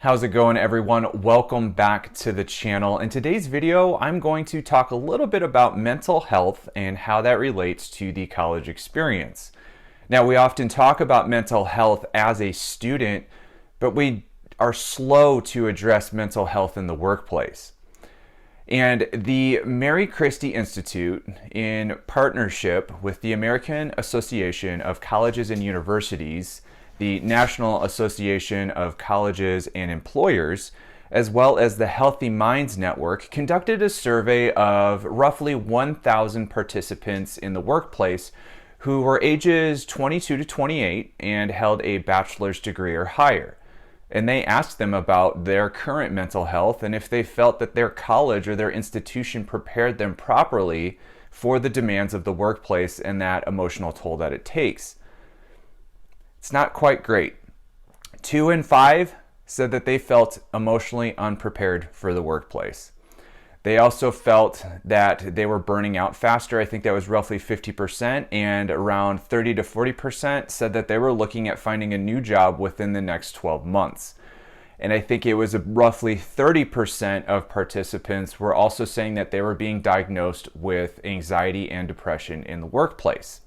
How's it going, everyone? Welcome back to the channel. In today's video, I'm going to talk a little bit about mental health and how that relates to the college experience. Now, we often talk about mental health as a student, but we are slow to address mental health in the workplace. And the Mary Christie Institute, in partnership with the American Association of Colleges and Universities, the National Association of Colleges and Employers, as well as the Healthy Minds Network, conducted a survey of roughly 1,000 participants in the workplace who were ages 22 to 28 and held a bachelor's degree or higher. And they asked them about their current mental health and if they felt that their college or their institution prepared them properly for the demands of the workplace and that emotional toll that it takes. It's not quite great. 2 in 5 said that they felt emotionally unprepared for the workplace. They also felt that they were burning out faster. I think that was roughly 50%, and around 30 to 40% said that they were looking at finding a new job within the next 12 months. And I think it was roughly 30% of participants were also saying that they were being diagnosed with anxiety and depression in the workplace.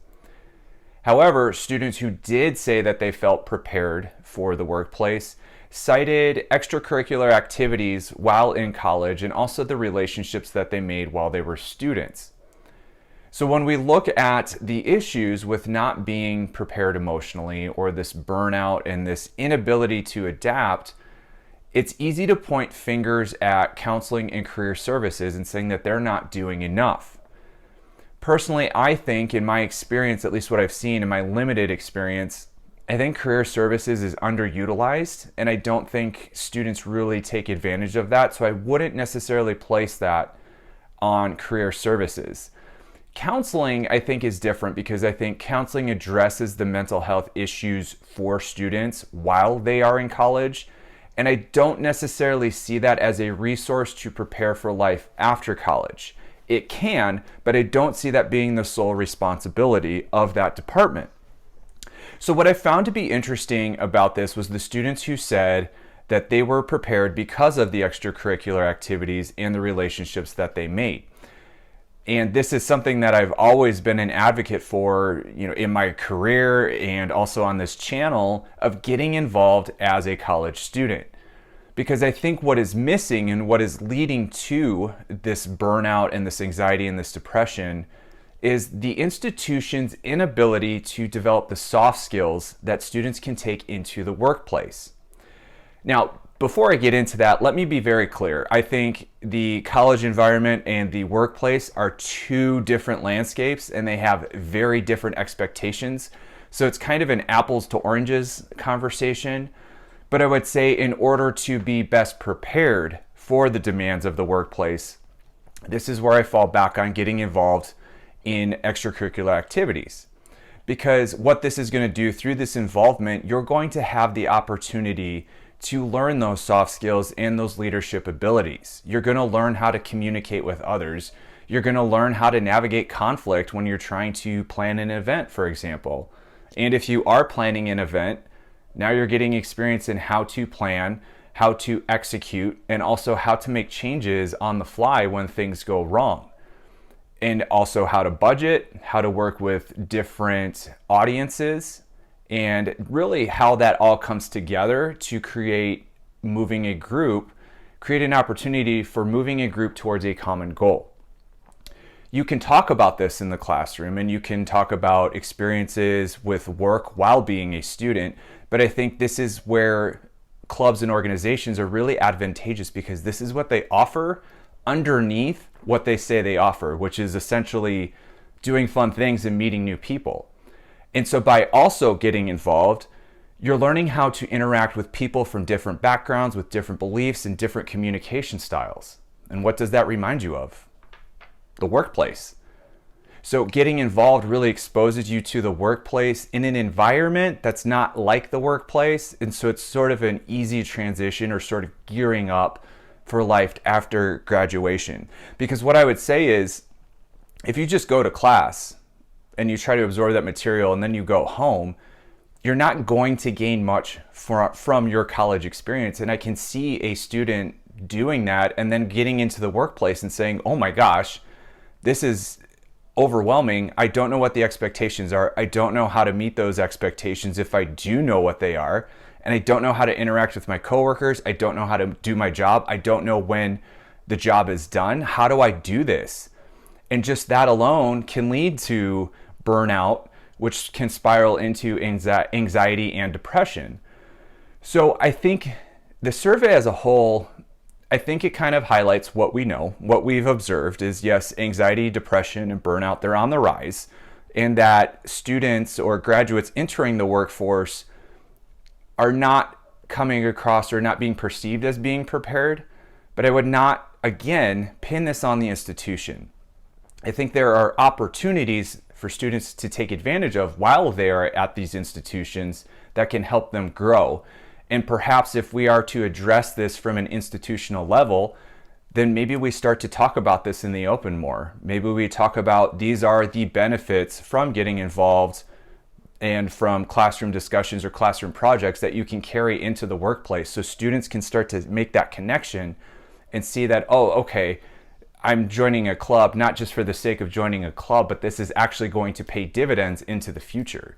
However, students who did say that they felt prepared for the workplace cited extracurricular activities while in college and also the relationships that they made while they were students. So when we look at the issues with not being prepared emotionally or this burnout and this inability to adapt, it's easy to point fingers at counseling and career services and saying that they're not doing enough. Personally, I think in my experience, at least what I've seen in my limited experience, I think career services is underutilized, and I don't think students really take advantage of that, so I wouldn't necessarily place that on career services. Counseling, I think, is different because I think counseling addresses the mental health issues for students while they are in college, and I don't necessarily see that as a resource to prepare for life after college. It can, but I don't see that being the sole responsibility of that department. So what I found to be interesting about this was the students who said that they were prepared because of the extracurricular activities and the relationships that they made. And this is something that I've always been an advocate for, in my career and also on this channel, of getting involved as a college student. Because I think what is missing and what is leading to this burnout and this anxiety and this depression is the institution's inability to develop the soft skills that students can take into the workplace. Now, before I get into that, let me be very clear. I think the college environment and the workplace are two different landscapes and they have very different expectations. So it's kind of an apples to oranges conversation. But I would say in order to be best prepared for the demands of the workplace, this is where I fall back on getting involved in extracurricular activities. Because what this is going to do through this involvement, you're going to have the opportunity to learn those soft skills and those leadership abilities. You're going to learn how to communicate with others. You're going to learn how to navigate conflict when you're trying to plan an event, for example. And if you are planning an event, now you're getting experience in how to plan, how to execute, and also how to make changes on the fly when things go wrong. And also how to budget, how to work with different audiences, and really how that all comes together to create an opportunity for moving a group towards a common goal. You can talk about this in the classroom and you can talk about experiences with work while being a student, but I think this is where clubs and organizations are really advantageous because this is what they offer underneath what they say they offer, which is essentially doing fun things and meeting new people. And so by also getting involved, you're learning how to interact with people from different backgrounds, with different beliefs and different communication styles. And what does that remind you of? The workplace. So getting involved really exposes you to the workplace in an environment that's not like the workplace. And so it's sort of an easy transition or sort of gearing up for life after graduation. Because what I would say is, if you just go to class and you try to absorb that material and then you go home, you're not going to gain much from your college experience. And I can see a student doing that and then getting into the workplace and saying, oh my gosh, this is overwhelming. I don't know what the expectations are. I don't know how to meet those expectations if I do know what they are. And I don't know how to interact with my coworkers. I don't know how to do my job. I don't know when the job is done. How do I do this? And just that alone can lead to burnout, which can spiral into anxiety and depression. So I think the survey as a whole, I think it kind of highlights what we know. What we've observed is, yes, anxiety, depression, and burnout, they're on the rise, and that students or graduates entering the workforce are not coming across or not being perceived as being prepared. But I would not, again, pin this on the institution. I think there are opportunities for students to take advantage of while they are at these institutions that can help them grow. And perhaps if we are to address this from an institutional level, then maybe we start to talk about this in the open more. Maybe we talk about these are the benefits from getting involved and from classroom discussions or classroom projects that you can carry into the workplace, so students can start to make that connection and see that, oh, okay, I'm joining a club not just for the sake of joining a club, but this is actually going to pay dividends into the future.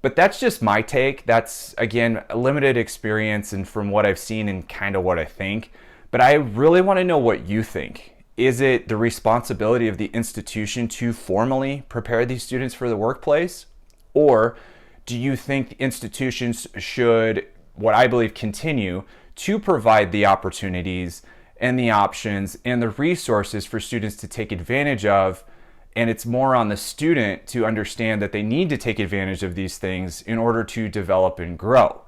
But that's just my take. That's, again, a limited experience and from what I've seen and kind of what I think. But I really want to know what you think. Is it the responsibility of the institution to formally prepare these students for the workplace? Or do you think institutions should, what I believe, continue to provide the opportunities and the options and the resources for students to take advantage of? And it's more on the student to understand that they need to take advantage of these things in order to develop and grow.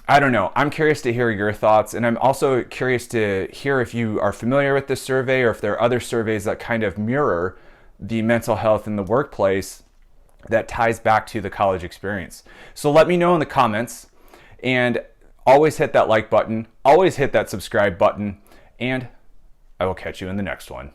I don't know. I'm curious to hear your thoughts. And I'm also curious to hear if you are familiar with this survey or if there are other surveys that kind of mirror the mental health in the workplace that ties back to the college experience. So let me know in the comments, and always hit that like button, always hit that subscribe button, and I will catch you in the next one.